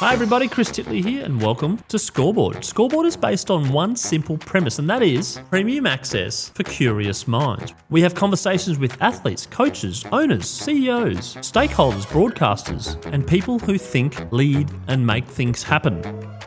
Hi everybody, Chris Titley here and welcome to Scoreboard. Scoreboard is based on one simple premise, and that is premium access for curious minds. We have conversations with athletes, coaches, owners, CEOs, stakeholders, broadcasters, and people who think, lead and make things happen.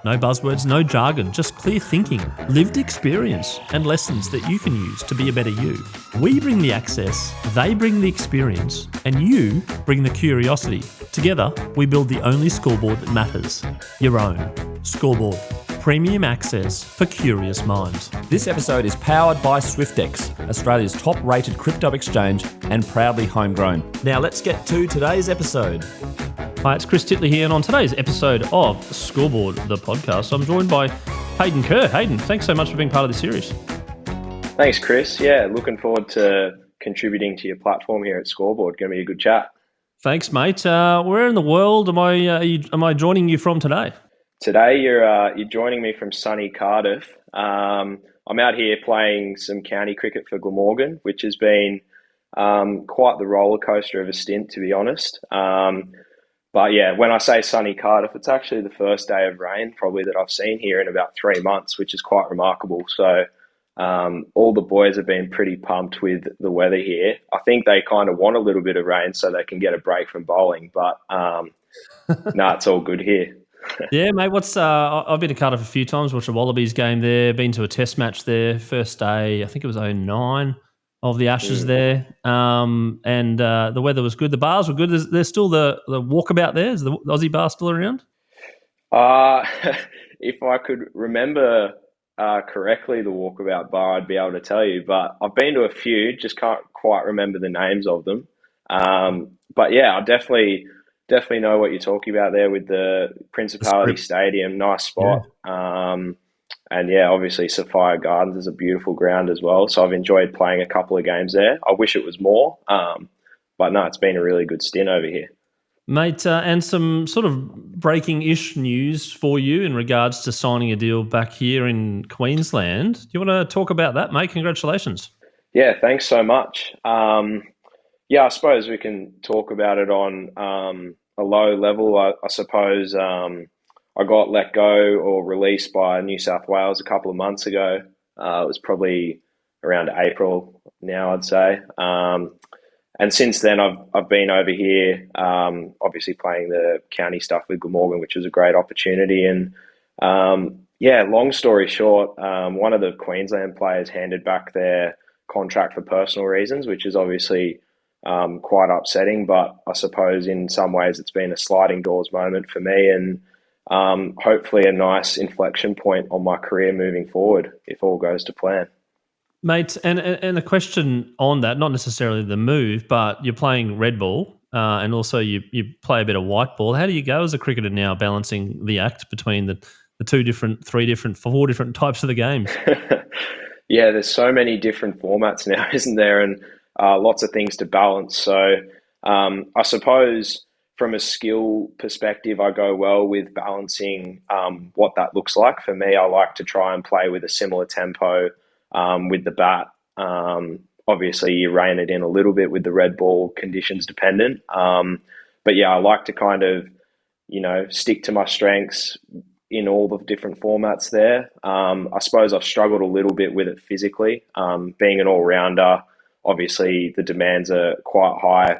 No buzzwords, no jargon, just clear thinking, lived experience and lessons that you can use to be a better you. We bring the access, they bring the experience, and you bring the curiosity. Together, we build the only scoreboard that matters, your own. Scoreboard, premium access for curious minds. This episode is powered by Swyftx, Australia's top-rated crypto exchange and proudly homegrown. Now let's get to today's episode. Hi, it's Chris Titley here, and on today's episode of Scoreboard, the podcast, I'm joined by Hayden Kerr. Hayden, thanks so much for being part of this series. Thanks, Chris. Yeah, looking forward to contributing to your platform here at Scoreboard. Going to be a good chat. Thanks, mate. Where in the world am I joining you from today? Today, you're joining me from sunny Cardiff. I'm out here playing some county cricket for Glamorgan, which has been quite the roller coaster of a stint, to be honest. But yeah, when I say sunny Cardiff, it's actually the first day of rain probably that I've seen here in about 3 months, which is quite remarkable. So all the boys have been pretty pumped with the weather here. I think they kind of want a little bit of rain so they can get a break from bowling, but no, it's all good here. Yeah, mate. I've been to Cardiff a few times, watched a Wallabies game there, been to a test match there, first day, I think it was 2009 of the Ashes there. And the weather was good. The bars were good. There's still the walkabout there. Is the Aussie bar still around? If I could remember correctly the walkabout bar, I'd be able to tell you, but I've been to a few, just can't quite remember the names of them. But yeah, I definitely know what you're talking about there with the Principality Stadium. Nice spot. Yeah. And yeah, obviously Sophia Gardens is a beautiful ground as well. So I've enjoyed playing a couple of games there. I wish it was more, but no, it's been a really good stint over here. Mate, and some sort of breaking-ish news for you in regards to signing a deal back here in Queensland. Do you want to talk about that, mate? Congratulations. Yeah, thanks so much. Yeah, I suppose we can talk about it on a low level. I suppose I got let go or released by New South Wales a couple of months ago. It was probably around April now, I'd say. And since then, I've been over here, obviously playing the county stuff with Glamorgan, which was a great opportunity. And yeah, long story short, one of the Queensland players handed back their contract for personal reasons, which is obviously quite upsetting. But I suppose in some ways it's been a sliding doors moment for me, and hopefully a nice inflection point on my career moving forward if all goes to plan. Mate, and a question on that, not necessarily the move, but you're playing red ball and also you play a bit of white ball. How do you go as a cricketer now balancing the act between the four different types of the games? Yeah, there's so many different formats now, isn't there? And lots of things to balance. So I suppose from a skill perspective, I go well with balancing what that looks like. For me, I like to try and play with a similar tempo with the bat. Obviously, you rein it in a little bit with the red ball, conditions dependent. But yeah, I like to kind of, stick to my strengths in all the different formats there. I suppose I've struggled a little bit with it physically. Being an all-rounder, obviously the demands are quite high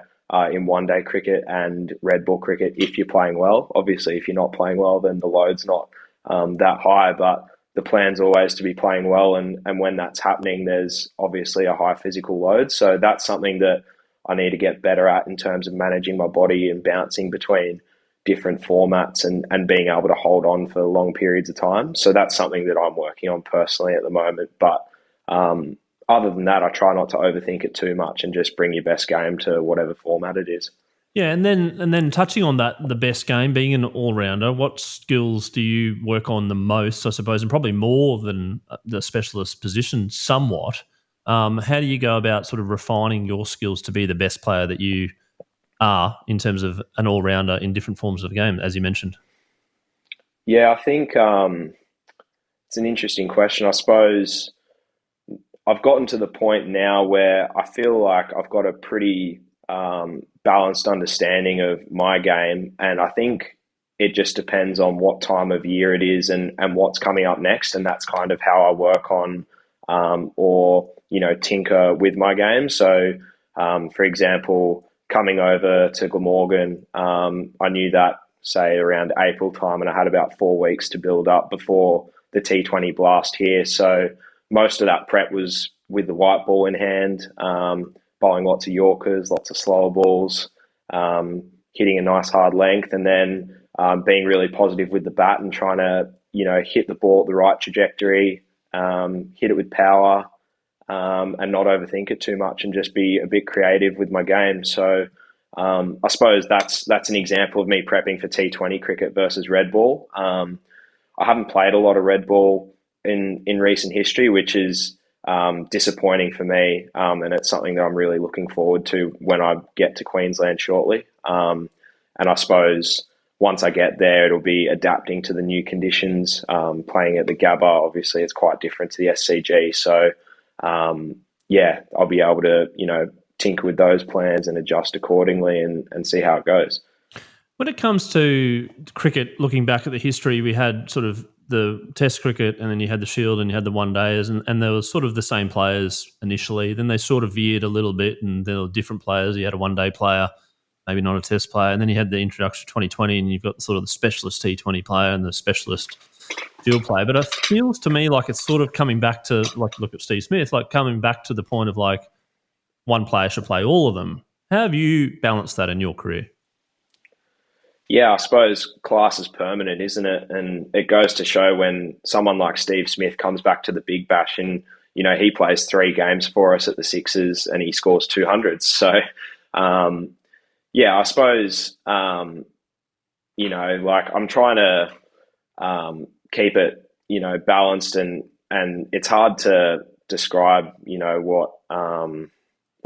in one-day cricket and red ball cricket if you're playing well. Obviously, if you're not playing well, then the load's not that high, but the plan's always to be playing well, and when that's happening, there's obviously a high physical load. So that's something that I need to get better at in terms of managing my body and bouncing between different formats and being able to hold on for long periods of time. So that's something that I'm working on personally at the moment. But other than that, I try not to overthink it too much and just bring your best game to whatever format it is. Yeah, and then touching on that, the best game, being an all-rounder, what skills do you work on the most, I suppose, and probably more than the specialist position somewhat? How do you go about sort of refining your skills to be the best player that you are in terms of an all-rounder in different forms of the game, as you mentioned? Yeah, I think it's an interesting question. I suppose I've gotten to the point now where I feel like I've got a pretty balanced understanding of my game, and I think it just depends on what time of year it is and what's coming up next. And that's kind of how I work on or, tinker with my game. So, for example, coming over to Glamorgan, I knew that, say, around April time, and I had about 4 weeks to build up before the T20 blast here. So most of that prep was with the white ball in hand, bowling lots of Yorkers, lots of slower balls, hitting a nice hard length, and then being really positive with the bat and trying to, hit the ball at the right trajectory, hit it with power, and not overthink it too much and just be a bit creative with my game. So I suppose that's an example of me prepping for T20 cricket versus red ball. I haven't played a lot of red ball in recent history, which is disappointing for me, and it's something that I'm really looking forward to when I get to Queensland shortly. And I suppose once I get there, it'll be adapting to the new conditions. Playing at the Gabba, obviously, it's quite different to the SCG. So, I'll be able to, tinker with those plans and adjust accordingly and see how it goes. When it comes to cricket, looking back at the history, we had sort of the Test cricket, and then you had the Shield, and you had the one-dayers, and there was sort of the same players initially. Then they sort of veered a little bit, and there were different players. You had a one-day player, maybe not a Test player, and then you had the introduction to 2020, and you've got sort of the specialist T20 player and the specialist Shield player. But it feels to me like it's sort of coming back to, like, look at Steve Smith, like coming back to the point of like one player should play all of them. How have you balanced that in your career? Yeah, I suppose class is permanent, isn't it? And it goes to show when someone like Steve Smith comes back to the Big Bash and, he plays 3 games for us at the Sixers and he scores 200s. So, I suppose, like I'm trying to keep it, balanced and it's hard to describe,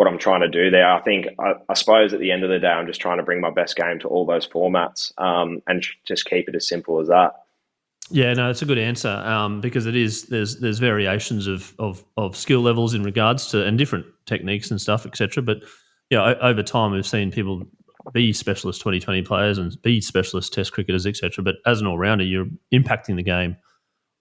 what I'm trying to do there. I think, I suppose at the end of the day, I'm just trying to bring my best game to all those formats and just keep it as simple as that. Yeah, no, it's a good answer because it is. There's variations of skill levels in regards to and different techniques and stuff, etc. But over time we've seen people be specialist 2020 players and be specialist Test cricketers, etc. But as an all rounder, you're impacting the game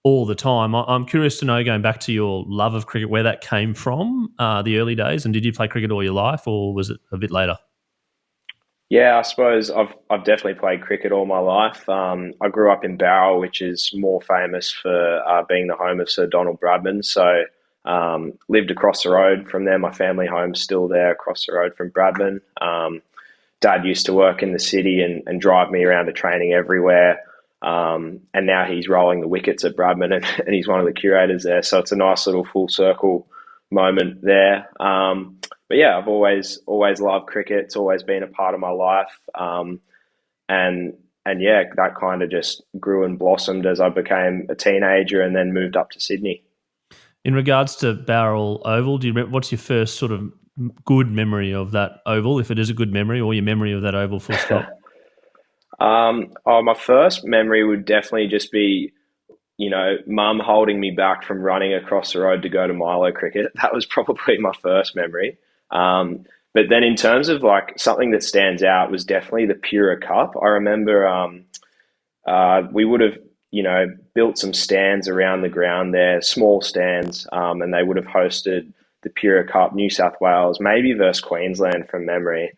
all the time. I'm curious to know, going back to your love of cricket, where that came from, the early days, and did you play cricket all your life, or was it a bit later? Yeah, I suppose I've definitely played cricket all my life. I grew up in Bowral, which is more famous for being the home of Sir Donald Bradman. So lived across the road from there. My family home's still there across the road from Bradman. Dad used to work in the city and drive me around to training everywhere. And now he's rolling the wickets at Bradman and he's one of the curators there. So it's a nice little full circle moment there. But yeah, I've always loved cricket. It's always been a part of my life. And yeah, that kind of just grew and blossomed as I became a teenager and then moved up to Sydney. In regards to Bowral Oval, do you remember, what's your first sort of good memory of that oval, if it is a good memory, or your memory of that oval full stop? My first memory would definitely just be, mum holding me back from running across the road to go to Milo cricket. That was probably my first memory. But then in terms of like something that stands out was definitely the Pura Cup. I remember we would have, built some stands around the ground there, small stands, and they would have hosted the Pura Cup, New South Wales, maybe versus Queensland from memory.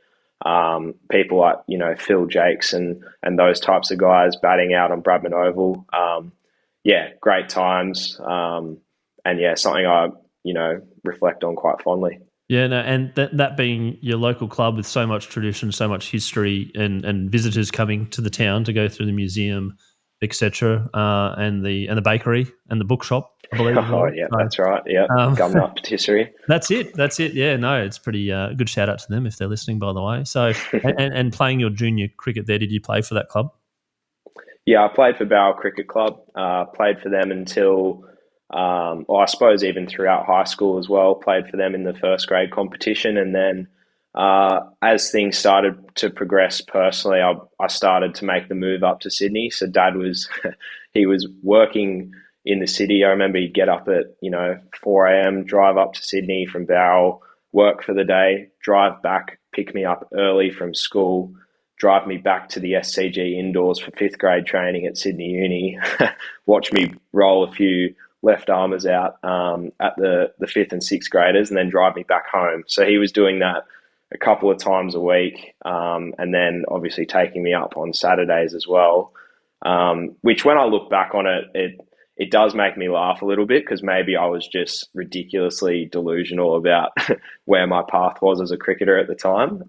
People like, Phil Jakes and those types of guys batting out on Bradman Oval. Great times. And yeah, something I, reflect on quite fondly. Yeah, no, and that being your local club with so much tradition, so much history, and visitors coming to the town to go through the museum, etc., and the bakery and the bookshop, I believe. Oh yeah, that's right. Yeah, Gumnut Patisserie. That's it. Yeah, no, it's pretty good. Shout out to them if they're listening, by the way. So, and playing your junior cricket there, did you play for that club? Yeah, I played for Bowral Cricket Club. Played for them until, I suppose even throughout high school as well. Played for them in the first grade competition, and then as things started to progress personally, I started to make the move up to Sydney. So Dad he was working in the city. I remember he'd get up at 4 a.m, drive up to Sydney from Bowral, work for the day, drive back, pick me up early from school, drive me back to the SCG indoors for 5th grade training at Sydney Uni, watch me roll a few left armers out at the 5th and 6th graders, and then drive me back home. So he was doing that a couple of times a week, and then obviously taking me up on Saturdays as well, which when I look back on it does make me laugh a little bit, because maybe I was just ridiculously delusional about where my path was as a cricketer at the time.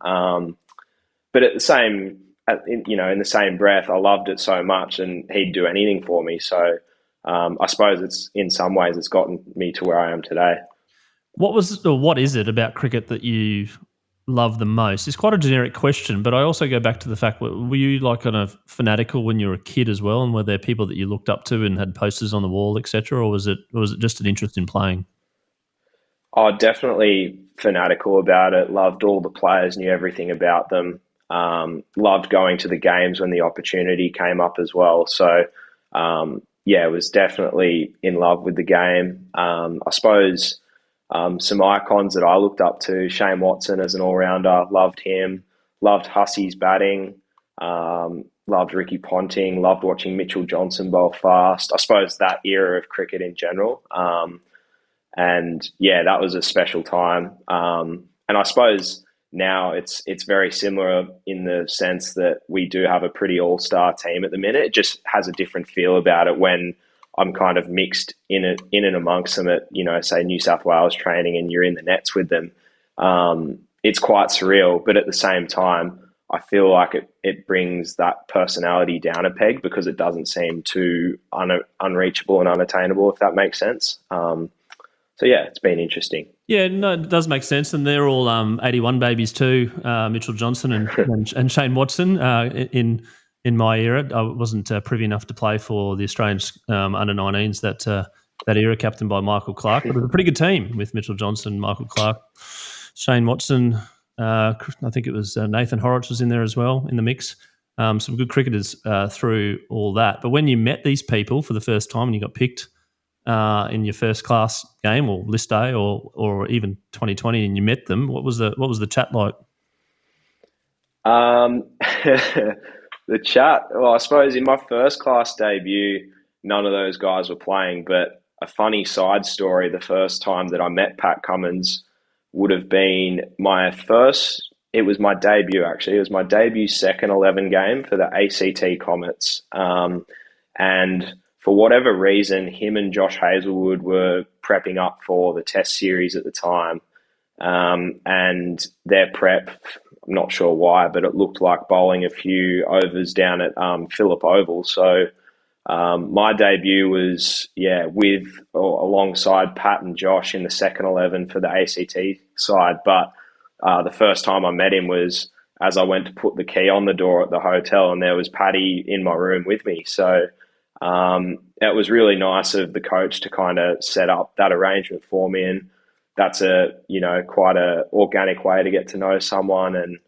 But in the same breath, I loved it so much, and he'd do anything for me. So I suppose in some ways it's gotten me to where I am today. What is it about cricket that you love the most? It's quite a generic question, but I also go back to the fact, were you like kind of fanatical when you were a kid as well, and were there people that you looked up to and had posters on the wall, etc., or was it just an interest in playing? Oh, definitely fanatical about it. Loved all the players, knew everything about them. Loved going to the games when the opportunity came up as well. So was definitely in love with the game. I suppose some icons that I looked up to, Shane Watson as an all-rounder, loved him. Loved Hussey's batting. Loved Ricky Ponting. Loved watching Mitchell Johnson bowl fast. I suppose that era of cricket in general. That was a special time. And I suppose now it's very similar in the sense that we do have a pretty all-star team at the minute. It just has a different feel about it when I'm kind of mixed in and amongst them at, say New South Wales training, and you're in the nets with them. It's quite surreal, but at the same time, I feel like it brings that personality down a peg, because it doesn't seem too unreachable and unattainable, if that makes sense. It's been interesting. Yeah, no, it does make sense, and they're all 81 babies too. Mitchell Johnson and Shane Watson. In my era, I wasn't privy enough to play for the Australian under-19s that era, captained by Michael Clark. But it was a pretty good team with Mitchell Johnson, Michael Clark, Shane Watson. I think it was Nathan Horrocks was in there as well in the mix. Some good cricketers through all that. But when you met these people for the first time and you got picked in your first class game or list day or even 2020, and you met them, what was the chat like? The chat, well, I suppose in my first class debut, none of those guys were playing, but a funny side story, the first time that I met Pat Cummins would have been it was my debut actually. It was my debut second 11 game for the ACT Comets. And for whatever reason, him and Josh Hazlewood were prepping up for the test series at the time. And their prep, I'm not sure why, but it looked like bowling a few overs down at Phillip Oval. So my debut was, with or alongside Pat and Josh in the second 11 for the ACT side. But the first time I met him was as I went to put the key on the door at the hotel, and there was Paddy in my room with me. So it was really nice of the coach to kind of set up that arrangement for me, and that's quite a organic way to get to know someone. And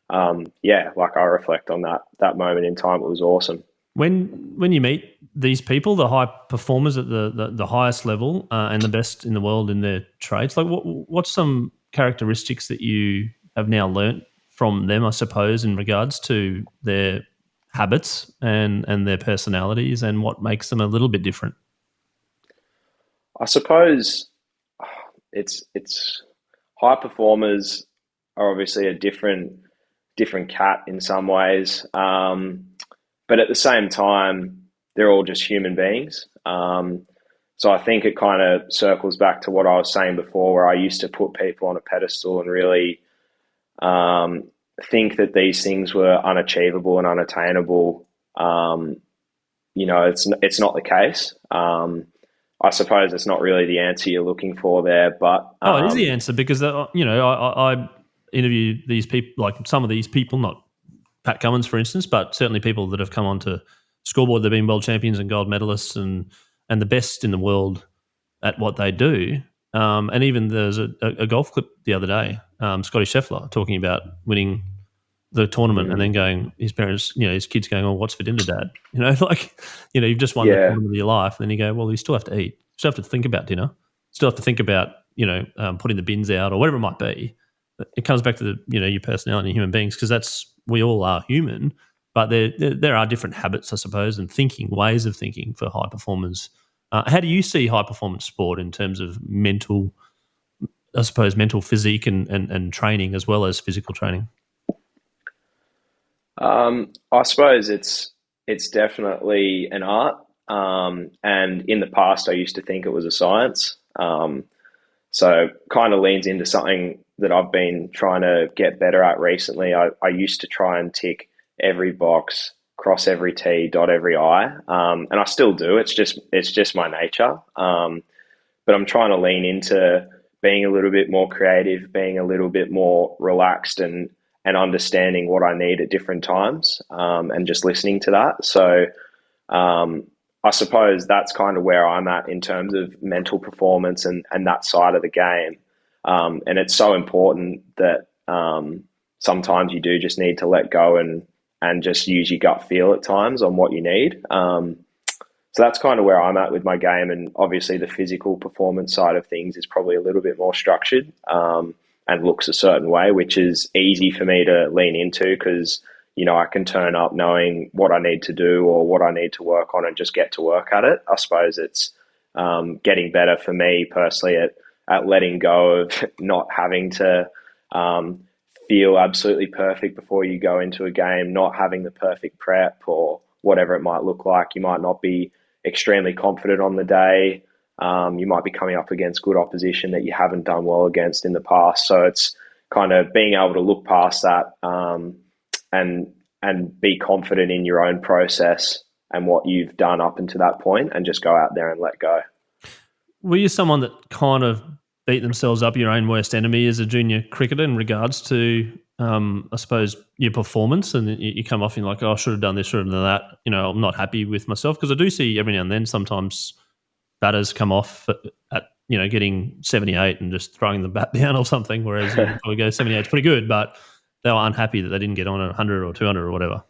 I reflect on that moment in time. It was awesome. When you meet these people, the high performers at the highest level and the best in the world in their trades, like what's some characteristics that you have now learnt from them, I suppose, in regards to their habits and their personalities, and what makes them a little bit different? I suppose it's high performers are obviously a different cat in some ways, but at the same time they're all just human beings. So I think it kind of circles back to what I was saying before, where I used to put people on a pedestal and really think that these things were unachievable and unattainable. It's not the case. I suppose it's not really the answer you're looking for there, but it is the answer, because I interview these people, like some of these people, not Pat Cummins, for instance, but certainly people that have come on to Scoreboard. They've been world champions and gold medalists and the best in the world at what they do. And even there's a golf clip the other day, Scotty Scheffler talking about winning the tournament and then going, his parents, his kids going, "Oh, what's for dinner, Dad?" You've just won the tournament of your life. And then you go, well, you still have to eat. You still have to think about dinner. Still have to think about, putting the bins out or whatever it might be. It comes back to your personality and human beings, because that's we all are human, but there are different habits, I suppose, and ways of thinking for high performers. How do you see high performance sport in terms of mental, I suppose, mental physique and training as well as physical training? I suppose it's definitely an art. And in the past, I used to think it was a science. So kind of leans into something that I've been trying to get better at recently. I used to try and tick every box, cross every T, dot every I, and I still do. It's just my nature. But I'm trying to lean into being a little bit more creative, being a little bit more relaxed, and understanding what I need at different times, and just listening to that. So I suppose that's kind of where I'm at in terms of mental performance and that side of the game. And it's so important that sometimes you do just need to let go and just use your gut feel at times on what you need. So that's kind of where I'm at with my game. And obviously the physical performance side of things is probably a little bit more structured, and looks a certain way, which is easy for me to lean into because, I can turn up knowing what I need to do or what I need to work on and just get to work at it. I suppose it's getting better for me personally at letting go of not having to feel absolutely perfect before you go into a game, not having the perfect prep or whatever it might look like. You might not be extremely confident on the day. You might be coming up against good opposition that you haven't done well against in the past. So it's kind of being able to look past that, and be confident in your own process and what you've done up until that point, and just go out there and let go. Were you someone that kind of beat themselves up, your own worst enemy as a junior cricketer in regards to, I suppose, your performance, and you come off and you're like, oh, I should have done this, should have done that. I'm not happy with myself, because I do see every now and then sometimes batters come off at getting 78 and just throwing the bat down or something, whereas you probably go 78 is pretty good, but they were unhappy that they didn't get on at 100 or 200 or whatever.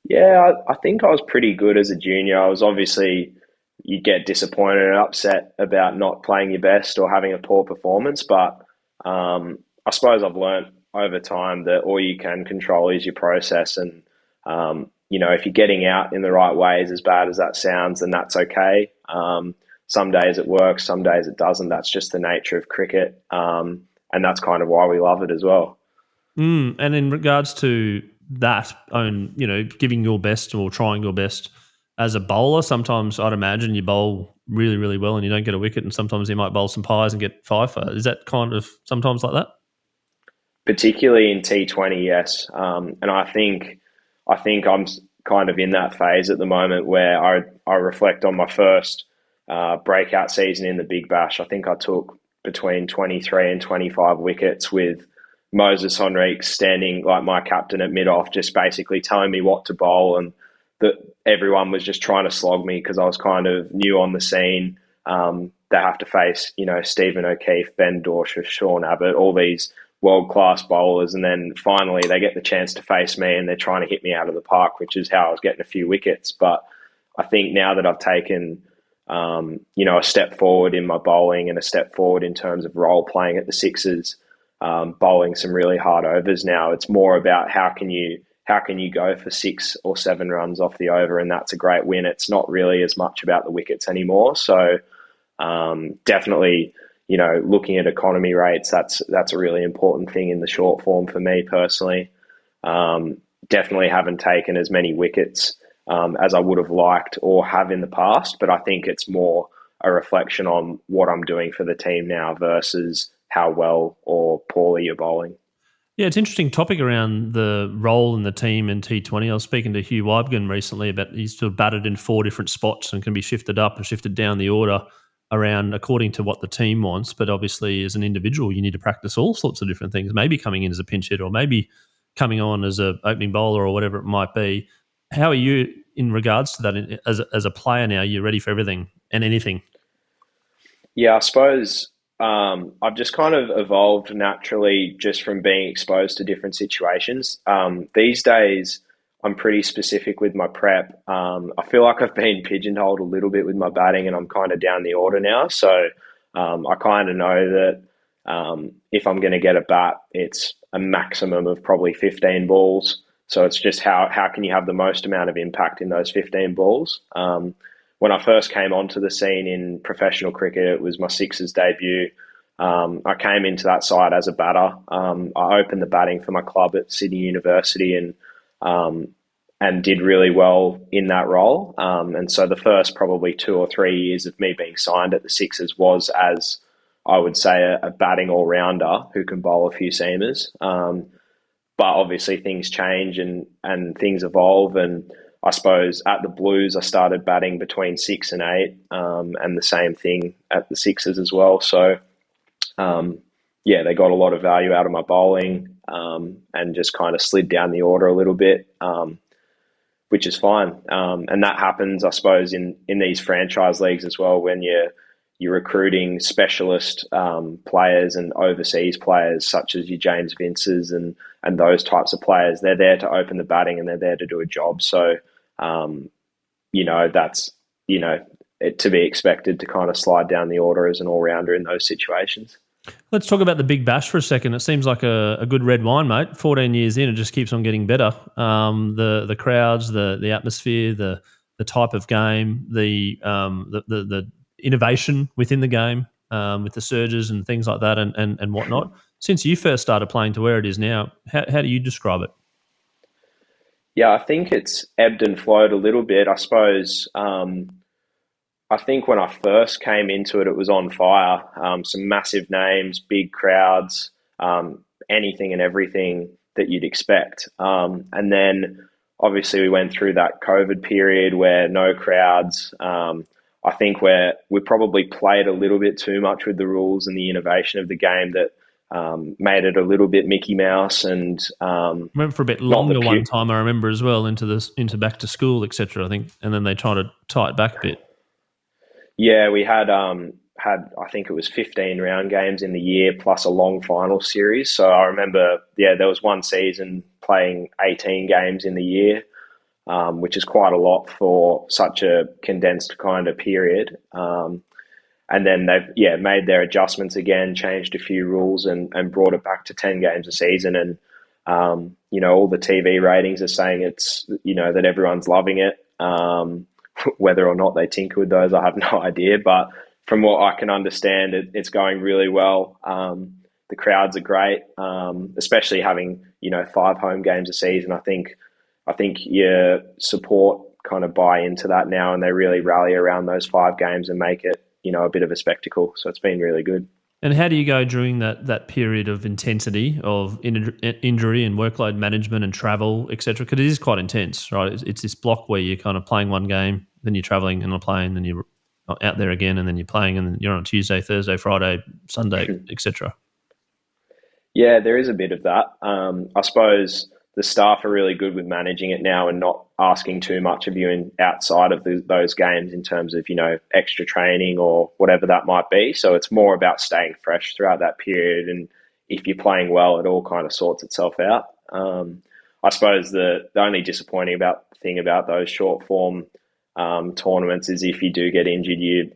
Yeah, I think I was pretty good as a junior. I was obviously, you'd get disappointed and upset about not playing your best or having a poor performance, but I suppose I've learnt over time that all you can control is your process, and if you're getting out in the right ways, as bad as that sounds, then that's okay. Some days it works, some days it doesn't. That's just the nature of cricket, and that's kind of why we love it as well. And in regards to that, giving your best or trying your best as a bowler, sometimes I'd imagine you bowl really, really well and you don't get a wicket, and sometimes you might bowl some pies and get five for. Is that kind of sometimes like that? Particularly in T20, yes. And I think I'm kind of in that phase at the moment where I reflect on my first breakout season in the Big Bash. I think I took between 23 and 25 wickets with Moses Henriques standing like my captain at mid-off, just basically telling me what to bowl, and that everyone was just trying to slog me because I was kind of new on the scene. They have to face, Stephen O'Keefe, Ben Dorsham, Sean Abbott, all these world-class bowlers, and then finally they get the chance to face me and they're trying to hit me out of the park, which is how I was getting a few wickets. But I think now that I've taken, a step forward in my bowling and a step forward in terms of role playing at the sixes, bowling some really hard overs now, it's more about how can you go for 6 or 7 runs off the over, and that's a great win. It's not really as much about the wickets anymore. So definitely, looking at economy rates, that's a really important thing in the short form for me personally. Definitely haven't taken as many wickets as I would have liked or have in the past, but I think it's more a reflection on what I'm doing for the team now versus how well or poorly you're bowling. Yeah, it's an interesting topic around the role in the team in T20. I was speaking to Hugh Wybgen recently about he's sort of batted in 4 different spots and can be shifted up and shifted down the order around according to what the team wants. But obviously, as an individual, you need to practice all sorts of different things, maybe coming in as a pinch hitter or maybe coming on as an opening bowler or whatever it might be. How are you in regards to that as a player now? You're ready for everything and anything? Yeah, I suppose I've just kind of evolved naturally just from being exposed to different situations. These days, I'm pretty specific with my prep. I feel like I've been pigeonholed a little bit with my batting, and I'm kind of down the order now. So I kind of know that if I'm going to get a bat, it's a maximum of probably 15 balls. So it's just how can you have the most amount of impact in those 15 balls? When I first came onto the scene in professional cricket, it was my Sixers debut. I came into that side as a batter. I opened the batting for my club at Sydney University and did really well in that role. And so the first probably 2 or 3 years of me being signed at the Sixers was as, I would say, a batting all-rounder who can bowl a few seamers. But obviously things change and things evolve. And I suppose at the Blues, I started batting between 6 and 8, and the same thing at the Sixers as well. So, they got a lot of value out of my bowling, and just kind of slid down the order a little bit, which is fine. And that happens, I suppose, in these franchise leagues as well, when you're recruiting specialist players and overseas players such as your James Vinces and those types of players. They're there to open the batting and they're there to do a job. So, that's, to be expected to kind of slide down the order as an all-rounder in those situations. Let's talk about the Big Bash for a second. It seems like a good red wine, mate. 14 years in, it just keeps on getting better. The crowds, the atmosphere, the type of game, the innovation within the game, with the surges and things like that and whatnot. Since you first started playing to where it is now, how do you describe it? Yeah, I think it's ebbed and flowed a little bit. I suppose I think when I first came into it, it was on fire. Some massive names, big crowds, anything and everything that you'd expect. And then obviously we went through that COVID period where no crowds. I think we probably played a little bit too much with the rules and the innovation of the game that made it a little bit Mickey Mouse. And remember for a bit longer one time, I remember as well, into back to school, etc. I think, and then they tried to tie it back a bit. Yeah, we had I think it was 15 round games in the year plus a long final series. So I remember, there was one season playing 18 games in the year, which is quite a lot for such a condensed kind of period. And then they've made their adjustments again, changed a few rules and brought it back to 10 games a season. And, all the TV ratings are saying it's, that everyone's loving it. Whether or not they tinker with those, I have no idea. But from what I can understand, it's going really well. The crowds are great, especially having 5 home games a season. I think your support kind of buy into that now, and they really rally around those 5 games and make it a bit of a spectacle. So it's been really good. And how do you go during that period of intensity of injury and workload management and travel, etc.? Because it is quite intense, right? It's this block where you're kind of playing one game, then you're traveling and on a plane, then you're out there again, and then you're playing, and then you're on Tuesday, Thursday, Friday, Sunday, etc. Yeah, there is a bit of that. I suppose the staff are really good with managing it now and not asking too much of you outside of those games in terms of, extra training or whatever that might be. So it's more about staying fresh throughout that period. And if you're playing well, it all kind of sorts itself out. I suppose the only disappointing thing about those short form tournaments is if you do get injured,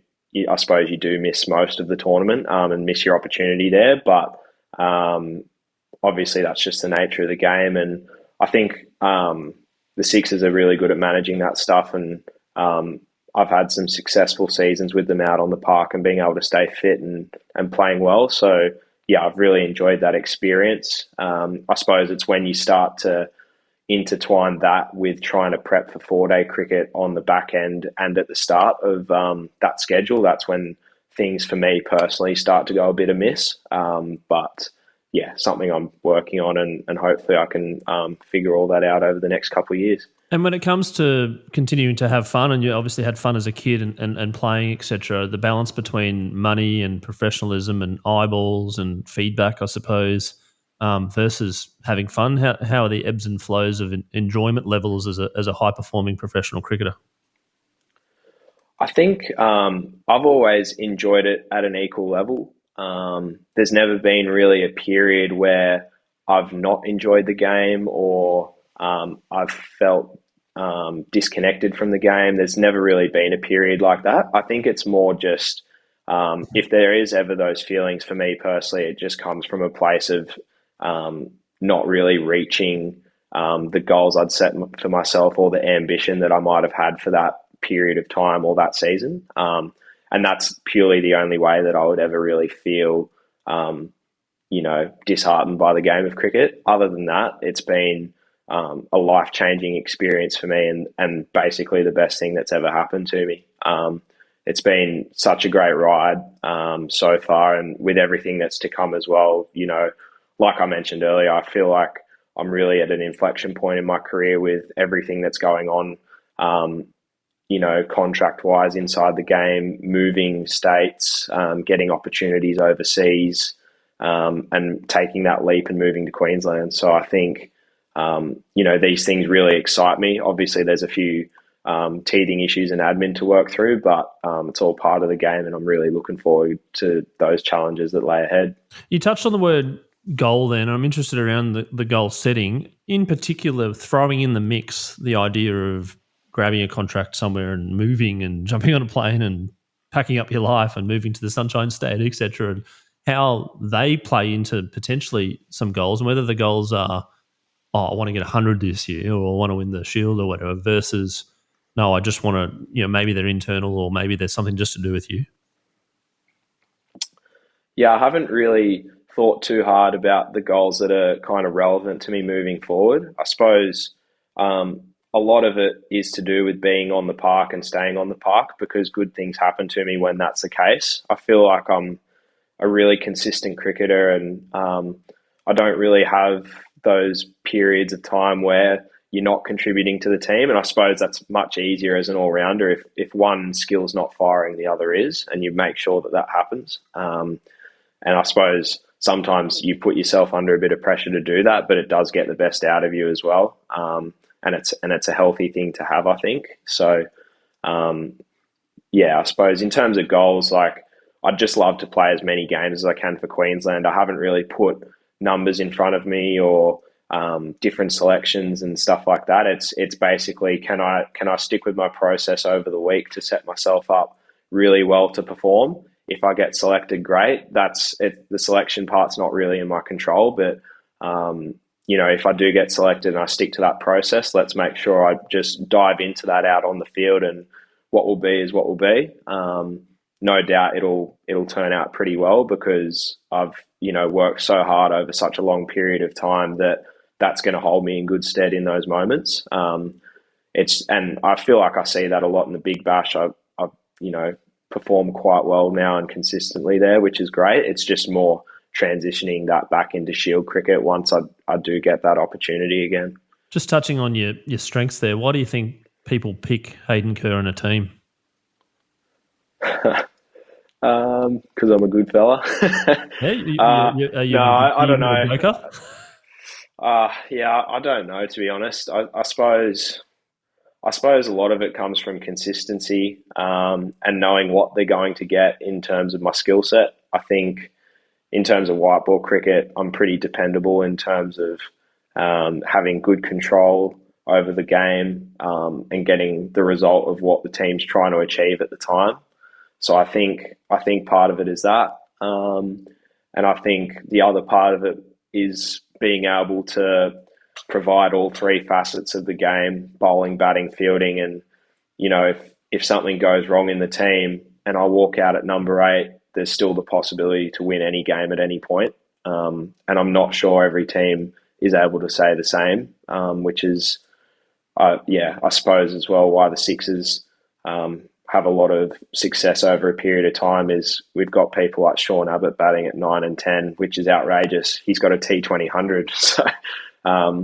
I suppose you do miss most of the tournament and miss your opportunity there. But obviously that's just the nature of the game. And I think the Sixers are really good at managing that stuff. And I've had some successful seasons with them out on the park and being able to stay fit and playing well. So, yeah, I've really enjoyed that experience. I suppose it's when you start to intertwine that with trying to prep for 4-day cricket on the back end and at the start of that schedule, that's when things for me personally start to go a bit amiss. But yeah, something I'm working on and hopefully I can figure all that out over the next couple of years. And when it comes to continuing to have fun, and you obviously had fun as a kid and playing, etc., the balance between money and professionalism and eyeballs and feedback, I suppose, versus having fun, how are the ebbs and flows of enjoyment levels as a high-performing professional cricketer? I think I've always enjoyed it at an equal level. There's never been really a period where I've not enjoyed the game or I've felt disconnected from the game. There's never really been a period like that. I think it's more just if there is ever those feelings for me personally, it just comes from a place of not really reaching the goals I'd set for myself or the ambition that I might have had for that period of time or that season. And that's purely the only way that I would ever really feel, disheartened by the game of cricket. Other than that, it's been a life-changing experience for me and basically the best thing that's ever happened to me. It's been such a great ride so far, and with everything that's to come as well, like I mentioned earlier, I feel like I'm really at an inflection point in my career with everything that's going on, contract-wise inside the game, moving states, getting opportunities overseas, and taking that leap and moving to Queensland. So I think, these things really excite me. Obviously, there's a few teething issues and admin to work through, but it's all part of the game, and I'm really looking forward to those challenges that lay ahead. You touched on the word goal then. I'm interested around the goal setting, in particular throwing in the mix the idea of grabbing a contract somewhere and moving and jumping on a plane and packing up your life and moving to the Sunshine State, etc., and how they play into potentially some goals, and whether the goals are, I want to get 100 this year or I want to win the Shield or whatever, versus, no, I just want to, maybe they're internal or maybe there's something just to do with you. Yeah, I haven't really thought too hard about the goals that are kind of relevant to me moving forward. I suppose a lot of it is to do with being on the park and staying on the park, because good things happen to me when that's the case. I feel like I'm a really consistent cricketer, and I don't really have those periods of time where you're not contributing to the team. And I suppose that's much easier as an all-rounder if one skill's not firing, the other is, and you make sure that happens. And I suppose sometimes you put yourself under a bit of pressure to do that, but it does get the best out of you as well. And it's a healthy thing to have, I think. So, I suppose in terms of goals, like, I'd just love to play as many games as I can for Queensland. I haven't really put numbers in front of me or different selections and stuff like that. It's basically, can I stick with my process over the week to set myself up really well to perform? If I get selected, great. That's it. The selection part's not really in my control, but if I do get selected and I stick to that process, let's make sure I just dive into that out on the field, and what will be is what will be. No doubt it'll turn out pretty well, because I've worked so hard over such a long period of time that's going to hold me in good stead in those moments. And I feel like I see that a lot in the Big Bash. I perform quite well now and consistently there, which is great. It's just more transitioning that back into Shield cricket once I do get that opportunity again. Just touching on your strengths there, why do you think people pick Hayden Kerr in a team? Because I'm a good fella. I don't know. I don't know, to be honest. I suppose a lot of it comes from consistency and knowing what they're going to get in terms of my skill set. I think in terms of white ball cricket, I'm pretty dependable in terms of having good control over the game and getting the result of what the team's trying to achieve at the time. So I think part of it is that. And I think the other part of it is being able to provide all three facets of the game: bowling, batting, fielding. And, if something goes wrong in the team and I walk out at number 8, there's still the possibility to win any game at any point. And I'm not sure every team is able to say the same, which is, I suppose as well why the Sixers have a lot of success over a period of time is we've got people like Sean Abbott batting at 9 and 10, which is outrageous. He's got a T20 So, I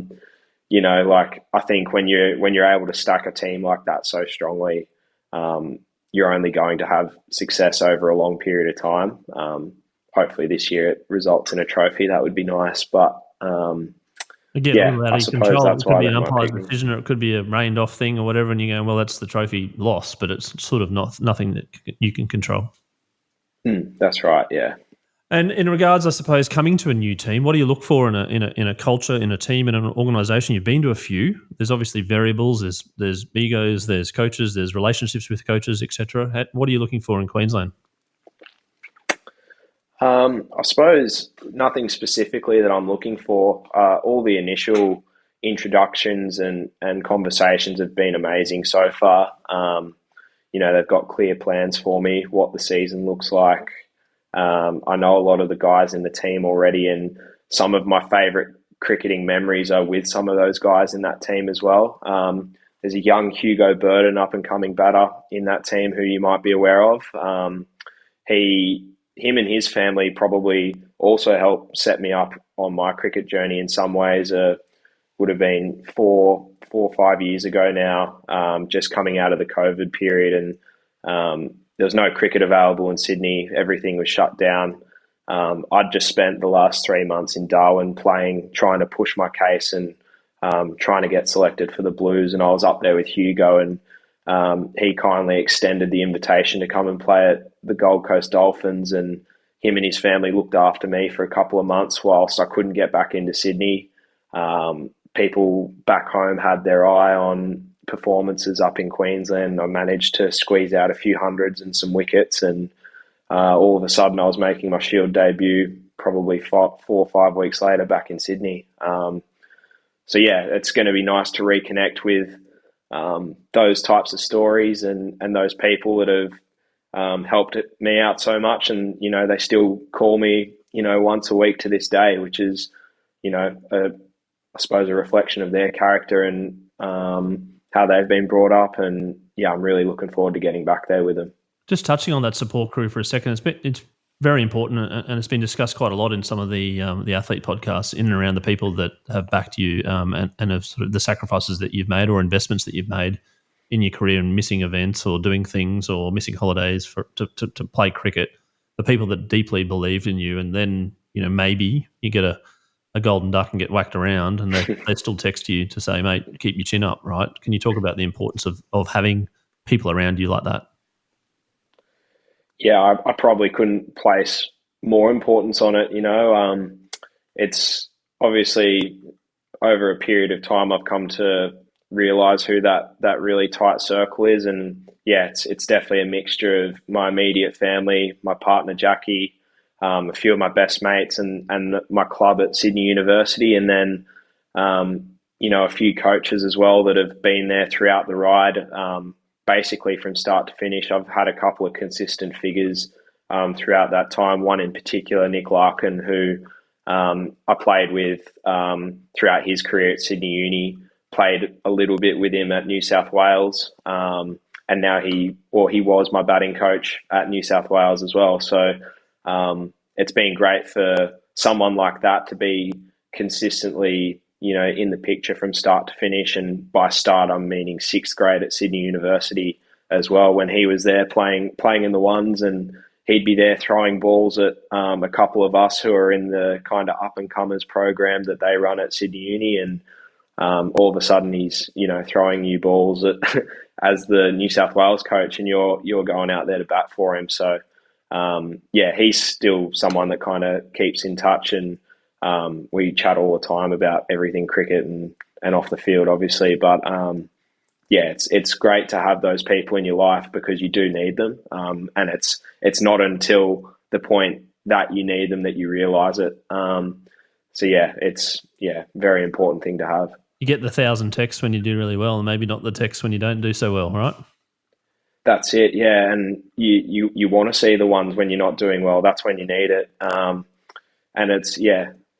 think when you're able to stack a team like that so strongly, you're only going to have success over a long period of time. Hopefully this year it results in a trophy. That would be nice. But again, I suppose that's it could why be an umpire's decision, or it could be a rained off thing or whatever, and you're going, well, that's the trophy loss, but it's sort of nothing that you can control. That's right, yeah. And in regards, I suppose, coming to a new team, what do you look for in a culture, in a team, in an organisation? You've been to a few. There's obviously variables. There's egos. There's coaches. There's relationships with coaches, etc. What are you looking for in Queensland? I suppose nothing specifically that I'm looking for. All the initial introductions and conversations have been amazing so far. They've got clear plans for me, what the season looks like. I know a lot of the guys in the team already, and some of my favourite cricketing memories are with some of those guys in that team as well. There's a young Hugo Burden, up and coming batter in that team who you might be aware of. Him and his family probably also helped set me up on my cricket journey in some ways. Would have been four or 5 years ago now, just coming out of the COVID period, and there was no cricket available in Sydney. Everything was shut down. I'd just spent the last 3 months in Darwin playing, trying to push my case and trying to get selected for the Blues, and I was up there with Hugo, and he kindly extended the invitation to come and play at the Gold Coast Dolphins, and him and his family looked after me for a couple of months whilst I couldn't get back into Sydney. People back home had their eye on performances up in Queensland. I managed to squeeze out a few hundreds and some wickets, and all of a sudden I was making my Shield debut probably 4 or 5 weeks later back in Sydney. It's going to be nice to reconnect with those types of stories and those people that have helped me out so much, and they still call me once a week to this day, which is I suppose a reflection of their character and how they've been brought up, and I'm really looking forward to getting back there with them. Just touching on that support crew for a second, it's very important, and it's been discussed quite a lot in some of the athlete podcasts in and around the people that have backed you, and of sort of the sacrifices that you've made or investments that you've made in your career, and missing events or doing things or missing holidays to play cricket. The people that deeply believed in you, and then maybe you get a golden duck and get whacked around, and they still text you to say, mate, keep your chin up, right? Can you talk about the importance of having people around you like that? Yeah, I probably couldn't place more importance on it. It's obviously over a period of time I've come to realise who that really tight circle is, and it's definitely a mixture of my immediate family, my partner Jackie, a few of my best mates, and my club at Sydney University, and then a few coaches as well that have been there throughout the ride. Basically from start to finish, I've had a couple of consistent figures throughout that time. One in particular, Nick Larkin, who I played with throughout his career at Sydney Uni, played a little bit with him at New South Wales, and now he was my batting coach at New South Wales as well. So it's been great for someone like that to be consistently in the picture from start to finish. And by start, I'm meaning 6th grade at Sydney University as well, when he was there playing in the ones, and he'd be there throwing balls at a couple of us who are in the kind of up-and-comers program that they run at Sydney Uni, and all of a sudden he's, throwing you balls at, as the New South Wales coach, and you're going out there to bat for him. So, he's still someone that kind of keeps in touch, and we chat all the time about everything cricket and off the field, obviously. But it's great to have those people in your life, because you do need them, and it's not until the point that you need them that you realise it. It's very important thing to have. You get the 1,000 texts when you do really well, and maybe not the texts when you don't do so well, right? That's it, yeah. And you want to see the ones when you're not doing well. That's when you need it. And it's,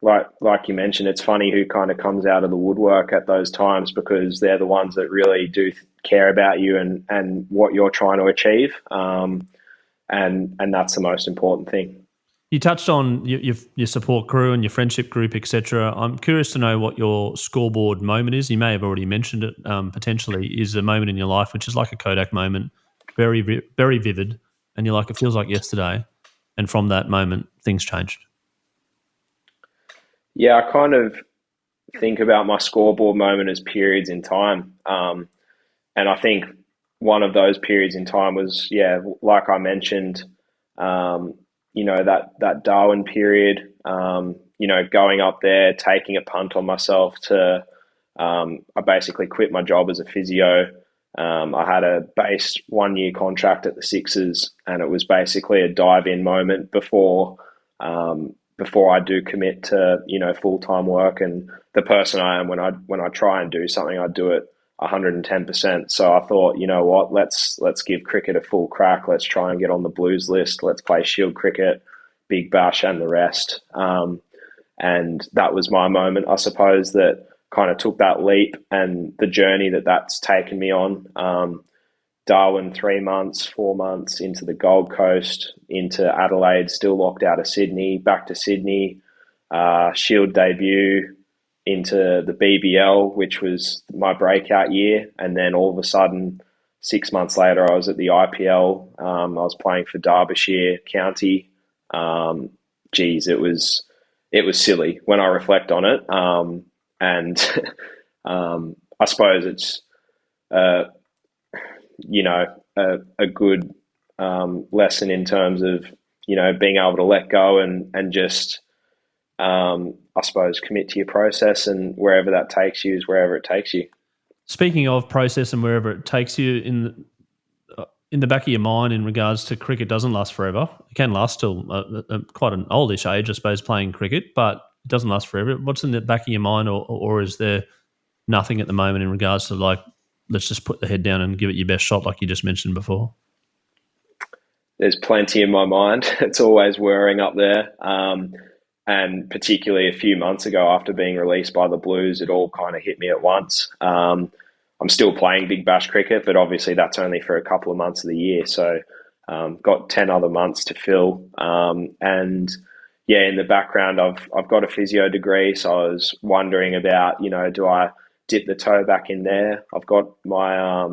like you mentioned, it's funny who kind of comes out of the woodwork at those times, because they're the ones that really do care about you and what you're trying to achieve. And that's the most important thing. You touched on your support crew and your friendship group, etc. I'm curious to know what your scoreboard moment is. You may have already mentioned it. Potentially is a moment in your life which is like a Kodak moment, very, very vivid, and you're like, it feels like yesterday. And from that moment, things changed. Yeah, I kind of think about my scoreboard moment as periods in time. And I think one of those periods in time was, like I mentioned, that Darwin period, going up there, taking a punt on myself I basically quit my job as a physio. I had a base 1-year contract at the Sixers, and it was basically a dive-in moment before before I do commit to, full-time work. And the person I am, when I try and do something, I do it 110%. So I thought, you know what, let's give cricket a full crack. Let's try and get on the Blues list. Let's play Shield cricket, Big Bash, and the rest. And that was my moment, I suppose, that kind of took that leap, and the journey that's taken me on. Darwin 3 months, 4 months, into the Gold Coast, into Adelaide, still locked out of Sydney, back to Sydney, Shield debut, into the BBL, which was my breakout year. And then all of a sudden, 6 months later, I was at the IPL. I was playing for Derbyshire County. It was silly when I reflect on it. And I suppose it's, a good lesson in terms of, being able to let go and just, I suppose, commit to your process, and wherever that takes you is wherever it takes you. Speaking of process and wherever it takes you, in the back of your mind in regards to cricket doesn't last forever. It can last till quite an oldish age, I suppose, playing cricket, but it doesn't last forever. What's in the back of your mind, or is there nothing at the moment in regards to, like, let's just put the head down and give it your best shot, like you just mentioned before? There's plenty in my mind. It's always whirring up there. And particularly a few months ago, after being released by the Blues, it all kind of hit me at once. I'm still playing Big Bash cricket, but obviously that's only for a couple of months of the year. So got 10 other months to fill. And yeah, in the background, I've got a physio degree, so I was wondering about, do I dip the toe back in there? I've got my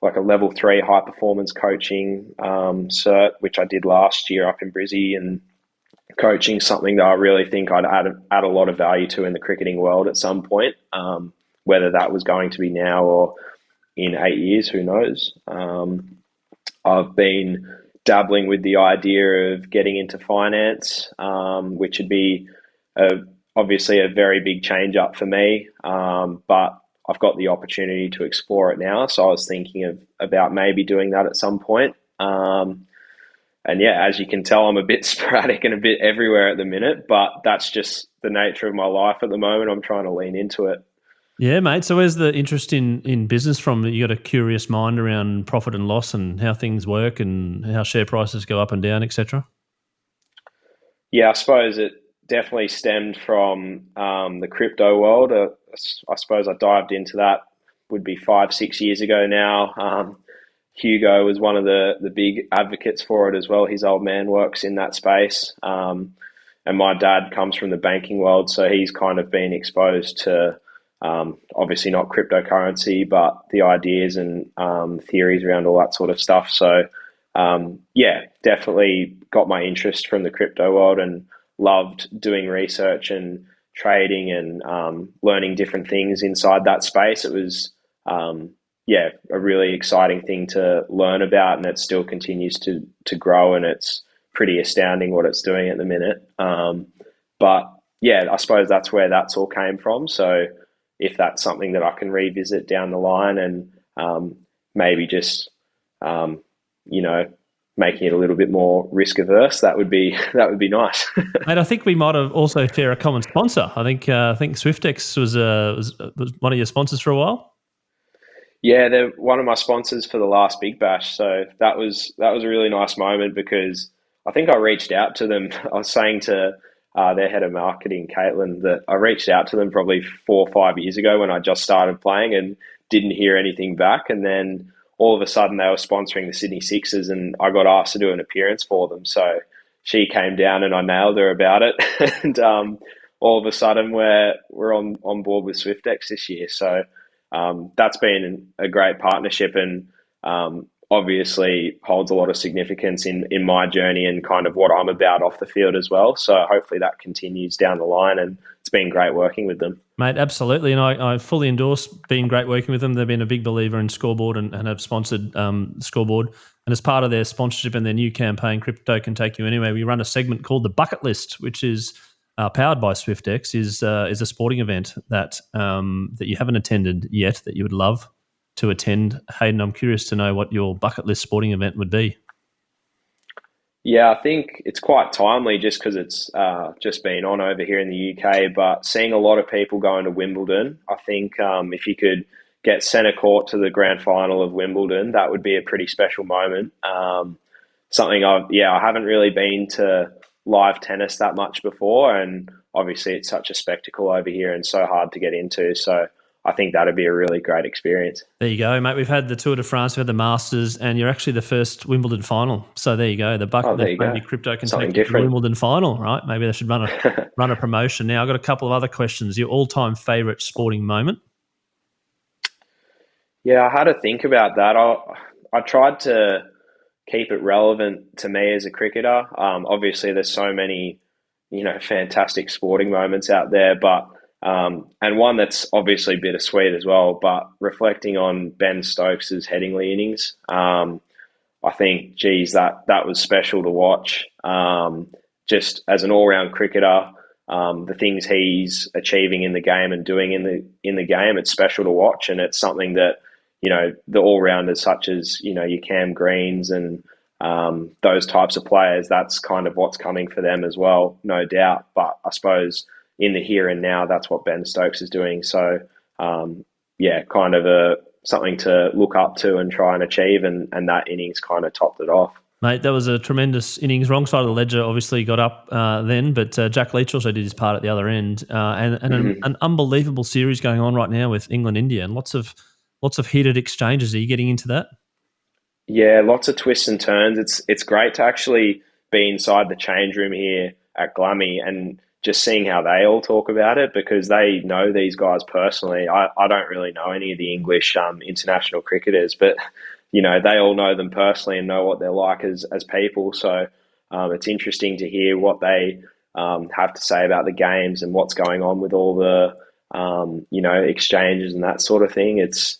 like a level 3 high performance coaching cert, which I did last year up in Brizzy, and coaching something that I really think I'd add a lot of value to in the cricketing world at some point, whether that was going to be now or in 8 years, who knows. I've been dabbling with the idea of getting into finance, which would be obviously a very big change up for me, but I've got the opportunity to explore it now. So I was thinking about maybe doing that at some point. And yeah, as you can tell, I'm a bit sporadic and a bit everywhere at the minute, but that's just the nature of my life at the moment. I'm trying to lean into it. Yeah, mate. So where's the interest in business from? You got a curious mind around profit and loss and how things work and how share prices go up and down, etc.? Yeah, I suppose it definitely stemmed from the crypto world. I suppose I dived into that, would be 5-6 years ago now. Hugo was one of the big advocates for it as well. His old man works in that space. And my dad comes from the banking world, so he's kind of been exposed to, obviously not cryptocurrency, but the ideas and theories around all that sort of stuff. So, yeah, definitely got my interest from the crypto world and loved doing research and trading and learning different things inside that space. It was, yeah, a really exciting thing to learn about, and it still continues to grow, and it's pretty astounding what it's doing at the minute. But yeah, I suppose that's where that's all came from. So if that's something that I can revisit down the line and maybe just, making it a little bit more risk averse, that would be nice. Mate, I think we might have also share a common sponsor. I think Swyftx was one of your sponsors for a while. Yeah, they're one of my sponsors for the last Big Bash. So that was a really nice moment, because I think I reached out to them. I was saying to their head of marketing, Caitlin, that I reached out to them probably 4 or 5 years ago when I just started playing and didn't hear anything back. And then all of a sudden they were sponsoring the Sydney Sixers, and I got asked to do an appearance for them. So she came down and I nailed her about it. And all of a sudden we're on board with Swyftx this year. So that's been a great partnership, and obviously holds a lot of significance in my journey and kind of what I'm about off the field as well. So hopefully that continues down the line, and it's been great working with them. Mate, absolutely. And I fully endorse being great working with them. They've been a big believer in Scoreboard and have sponsored Scoreboard. And as part of their sponsorship and their new campaign, Crypto Can Take You Anywhere, we run a segment called The Bucket List, which is powered by Swyftx, is a sporting event that you haven't attended yet that you would love to attend. Hayden, I'm curious to know what your bucket list sporting event would be. Yeah, I think it's quite timely just because it's just been on over here in the UK. But seeing a lot of people going to Wimbledon, I think if you could get centre court to the grand final of Wimbledon, that would be a pretty special moment. Something I haven't really been to live tennis that much before, and obviously it's such a spectacle over here and so hard to get into. So I think that'd be a really great experience. There you go, mate. We've had the Tour de France, we've had the Masters, and you're actually the first Wimbledon final. So there you go. There you go. Maybe crypto can Something take you to the different. Wimbledon final, right? Maybe they should run a promotion. Now, I've got a couple of other questions. Your all-time favourite sporting moment? Yeah, I had to think about that. I tried to keep it relevant to me as a cricketer. Obviously, there's so many, fantastic sporting moments out there, but and one that's obviously bittersweet as well. But reflecting on Ben Stokes's Headingley innings, I think, geez, that was special to watch. Just as an all-round cricketer, the things he's achieving in the game and doing in the game, it's special to watch, and it's something that the all-rounders such as your Cam Greens and those types of players, that's kind of what's coming for them as well, no doubt. But I suppose in the here and now, that's what Ben Stokes is doing. So, kind of something to look up to and try and achieve, and that innings kind of topped it off. Mate, that was a tremendous innings. Wrong side of the ledger, obviously got up then, but Jack Leach also did his part at the other end, and an unbelievable series going on right now with England-India, and lots of heated exchanges. Are you getting into that? Yeah, lots of twists and turns. It's great to actually be inside the change room here at Glummy and just seeing how they all talk about it, because they know these guys personally. I don't really know any of the English international cricketers, but they all know them personally and know what they're like as people. So it's interesting to hear what they have to say about the games and what's going on with all the exchanges and that sort of thing. It's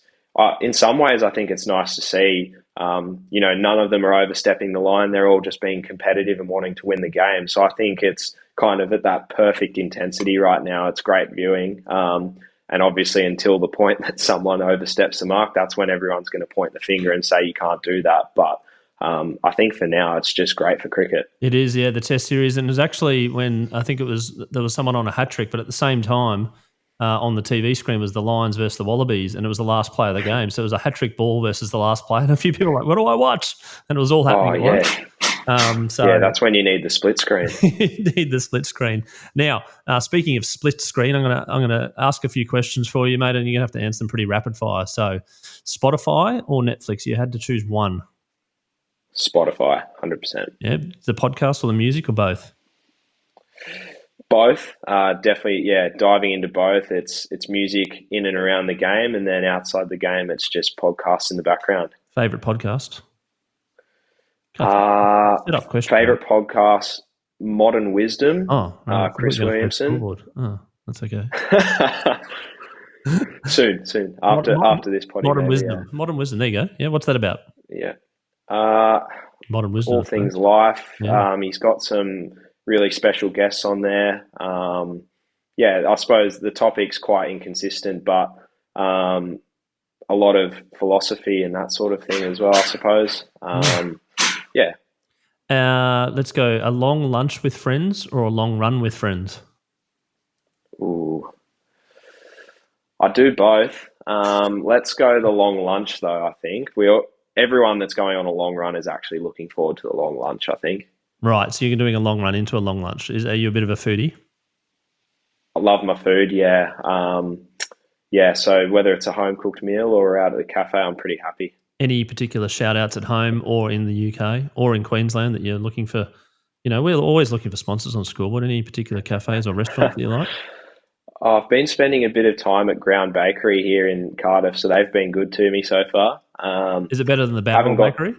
in some ways, I think it's nice to see. None of them are overstepping the line. They're all just being competitive and wanting to win the game. So I think it's kind of at that perfect intensity right now. It's great viewing. And obviously until the point that someone oversteps the mark, that's when everyone's going to point the finger and say you can't do that. But I think for now, it's just great for cricket. It is, yeah, the Test series. And it was actually when I think there was someone on a hat-trick, but at the same time, on the TV screen was the Lions versus the Wallabies, and it was the last play of the game. So it was a hat-trick ball versus the last play, and a few people were like, what do I watch? And it was all happening at once. Yeah, that's when you need the split screen. You need the split screen. Now, speaking of split screen, I'm gonna ask a few questions for you, mate, and you're going to have to answer them pretty rapid fire. So Spotify or Netflix? You had to choose one. Spotify, 100%. Yeah, the podcast or the music or both? Both, definitely. Yeah, diving into both. It's music in and around the game, and then outside the game, it's just podcasts in the background. Favorite podcast? Favorite podcast, Modern Wisdom. Oh, no, Chris Williamson. Oh, that's okay. soon after this podcast. Modern Wisdom. Yeah. Modern Wisdom. There you go. Yeah, what's that about? Yeah. Modern Wisdom. All things life. Yeah. He's got some really special guests on there. I suppose the topic's quite inconsistent, but a lot of philosophy and that sort of thing as well, I suppose. Let's go. A long lunch with friends or a long run with friends? Ooh. I do both. Let's go the long lunch, though, I think. Everyone that's going on a long run is actually looking forward to the long lunch, I think. Right, so you're doing a long run into a long lunch. Are you a bit of a foodie? I love my food, yeah. So whether it's a home-cooked meal or out at the cafe, I'm pretty happy. Any particular shout-outs at home or in the UK or in Queensland that you're looking for? We're always looking for sponsors on Scoreboard. Any particular cafes or restaurants that you like? I've been spending a bit of time at Ground Bakery here in Cardiff, so they've been good to me so far. Is it better than the Bowral Bakery?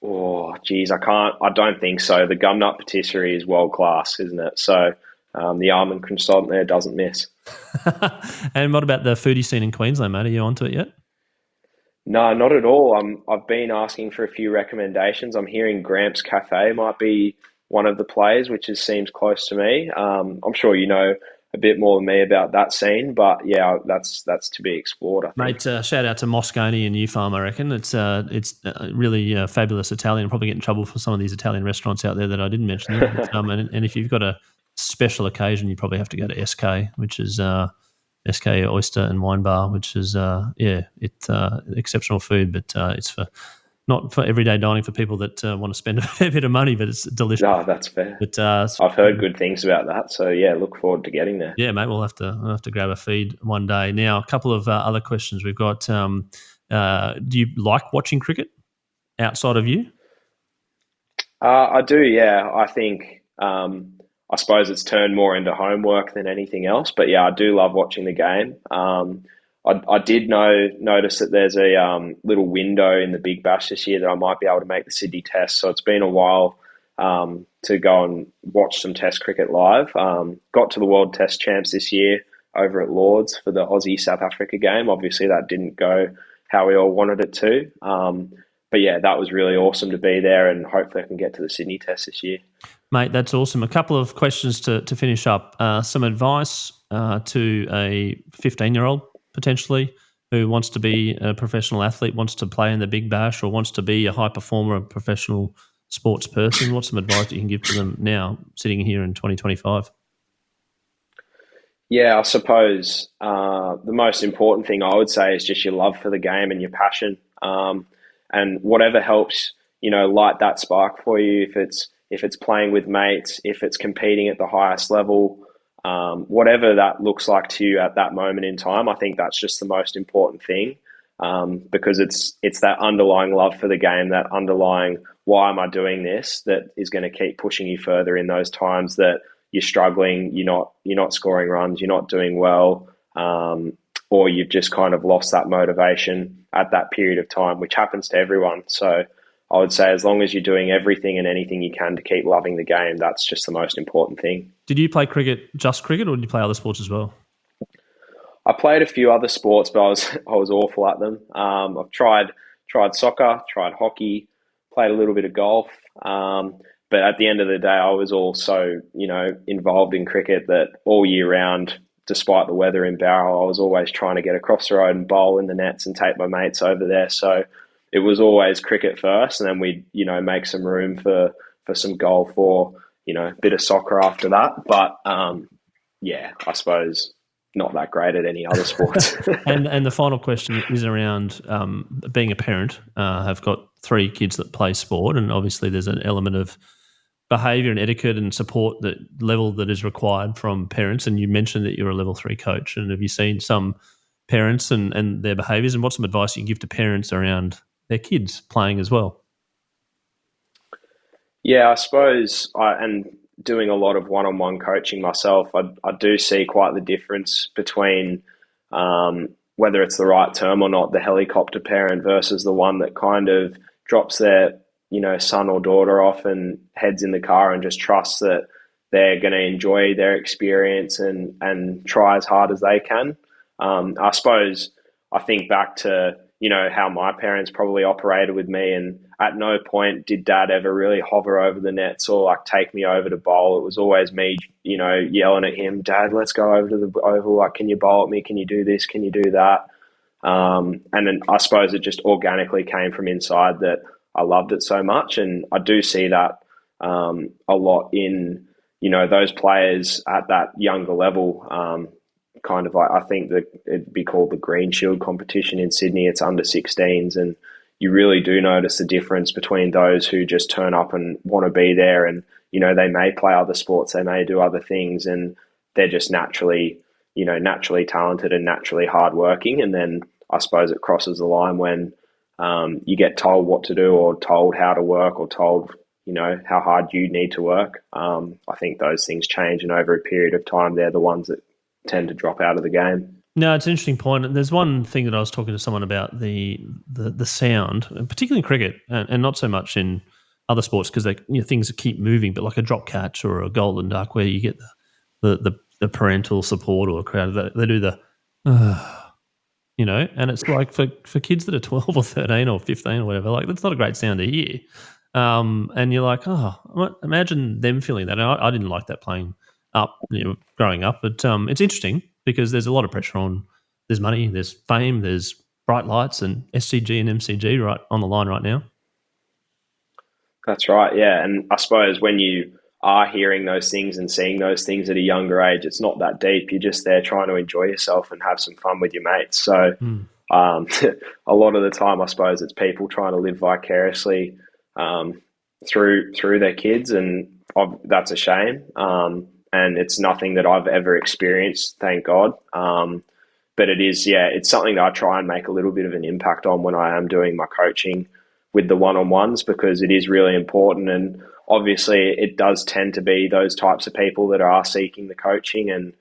Oh, geez, I don't think so. The gumnut patisserie is world class, isn't it? So the almond croissant there doesn't miss. And what about the foodie scene in Queensland, mate? Are you onto it yet? No, not at all. I've been asking for a few recommendations. I'm hearing Gramps Cafe might be one of the plays, which seems close to me. I'm sure you know a bit more than me about that scene. But yeah, that's to be explored, I think. Mate, shout out to Moscone and New Farm, I reckon. It's really fabulous Italian. I'll probably get in trouble for some of these Italian restaurants out there that I didn't mention. But, and if you've got a special occasion, you probably have to go to SK, which is SK Oyster and Wine Bar, which is it's exceptional food, but it's not for everyday dining for people that want to spend a fair bit of money, but it's delicious. No, that's fair. But I've heard good things about that, so yeah, look forward to getting there. Yeah, mate, we'll have to grab a feed one day. Now, a couple of other questions we've got. Do you like watching cricket outside of you? I do, yeah. I think I suppose it's turned more into homework than anything else, but yeah, I do love watching the game. I did notice that there's a little window in the Big Bash this year that I might be able to make the Sydney Test. So it's been a while to go and watch some Test cricket live. Got to the World Test Champs this year over at Lords for the Aussie-South Africa game. Obviously, that didn't go how we all wanted it to. But yeah, that was really awesome to be there, and hopefully I can get to the Sydney Test this year. Mate, that's awesome. A couple of questions to finish up. Some advice to a 15-year-old, potentially, who wants to be a professional athlete, wants to play in the Big Bash, or wants to be a high performer, a professional sports person. What's some advice you can give to them now, sitting here in 2025? Yeah, I suppose the most important thing I would say is just your love for the game and your passion, and whatever helps, light that spark for you. If it's playing with mates, if it's competing at the highest level, whatever that looks like to you at that moment in time, I think that's just the most important thing, because it's that underlying love for the game, that underlying why am I doing this, that is going to keep pushing you further in those times that you're struggling, you're not scoring runs, you're not doing well, or you've just kind of lost that motivation at that period of time, which happens to everyone. So I would say as long as you're doing everything and anything you can to keep loving the game, that's just the most important thing. Did you play just cricket, or did you play other sports as well? I played a few other sports, but I was awful at them. I've tried soccer, tried hockey, played a little bit of golf. But at the end of the day, I was also, involved in cricket that all year round, despite the weather in Bowral, I was always trying to get across the road and bowl in the nets and take my mates over there. So it was always cricket first, and then we'd, make some room for some golf or, a bit of soccer after that. But I suppose not that great at any other sports. And the final question is around being a parent. I've got 3 kids that play sport, and obviously there's an element of behaviour and etiquette and support that level that is required from parents. And you mentioned that you're a level 3 coach. And have you seen some parents and their behaviours, and what's some advice you can give to parents around their kids playing as well? Yeah, I suppose and doing a lot of one-on-one coaching myself, I do see quite the difference between whether it's the right term or not, the helicopter parent versus the one that kind of drops their son or daughter off and heads in the car and just trusts that they're going to enjoy their experience and try as hard as they can. I suppose I think back to, how my parents probably operated with me, and at no point did dad ever really hover over the nets or take me over to bowl. It was always me, yelling at him, Dad, let's go over to the oval. Can you bowl at me? Can you do this? Can you do that? And then I suppose it just organically came from inside that I loved it so much. And I do see that a lot in, those players at that younger level. Kind of I think that it'd be called the Green Shield competition in Sydney. It's under 16s, and you really do notice the difference between those who just turn up and want to be there, and they may play other sports, they may do other things, and they're just naturally talented and naturally hardworking. And then I suppose it crosses the line when you get told what to do, or told how to work, or told how hard you need to work. I think those things change, and over a period of time, they're the ones that tend to drop out of the game. No, it's an interesting point. And there's one thing that I was talking to someone about, the sound, particularly in cricket, and not so much in other sports, because things keep moving, but like a drop catch or a golden duck, where you get the parental support or a crowd, they do the and it's like for kids that are 12 or 13 or 15 or whatever, that's not a great sound to hear. And you're like, imagine them feeling that. And I didn't like that playing growing up. But it's interesting because there's a lot of pressure on. There's money, there's fame, there's bright lights, and SCG and MCG right on the line right now. That's right, yeah. And I suppose when you are hearing those things and seeing those things at a younger age, it's not that deep. You're just there trying to enjoy yourself and have some fun with your mates. So a lot of the time, I suppose it's people trying to live vicariously through their kids, and that's a shame. And it's nothing that I've ever experienced, thank God. But it is, it's something that I try and make a little bit of an impact on when I am doing my coaching with the one-on-ones, because it is really important. And obviously it does tend to be those types of people that are seeking the coaching, and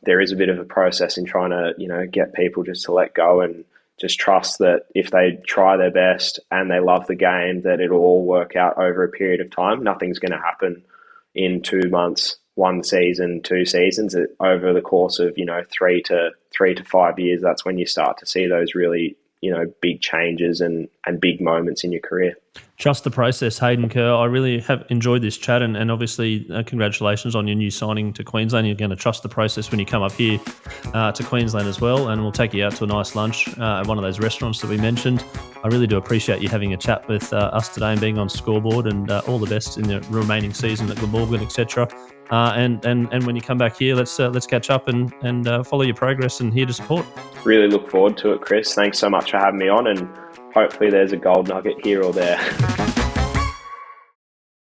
there is a bit of a process in trying to, get people just to let go and just trust that if they try their best and they love the game, that it'll all work out over a period of time. Nothing's going to happen in 2 months, 1 season, 2 seasons. Over the course of 3 to 5 years, that's when you start to see those really big changes and big moments in your career. Trust the process, Hayden Kerr. I really have enjoyed this chat, and obviously congratulations on your new signing to Queensland. You're going to trust the process when you come up here to Queensland as well, and we'll take you out to a nice lunch at one of those restaurants that we mentioned. I really do appreciate you having a chat with us today and being on Scoreboard, and all the best in the remaining season at Glamorgan, etc. And when you come back here, let's catch up and follow your progress, and here to support. Really look forward to it, Chris. Thanks so much for having me on, and hopefully there's a gold nugget here or there.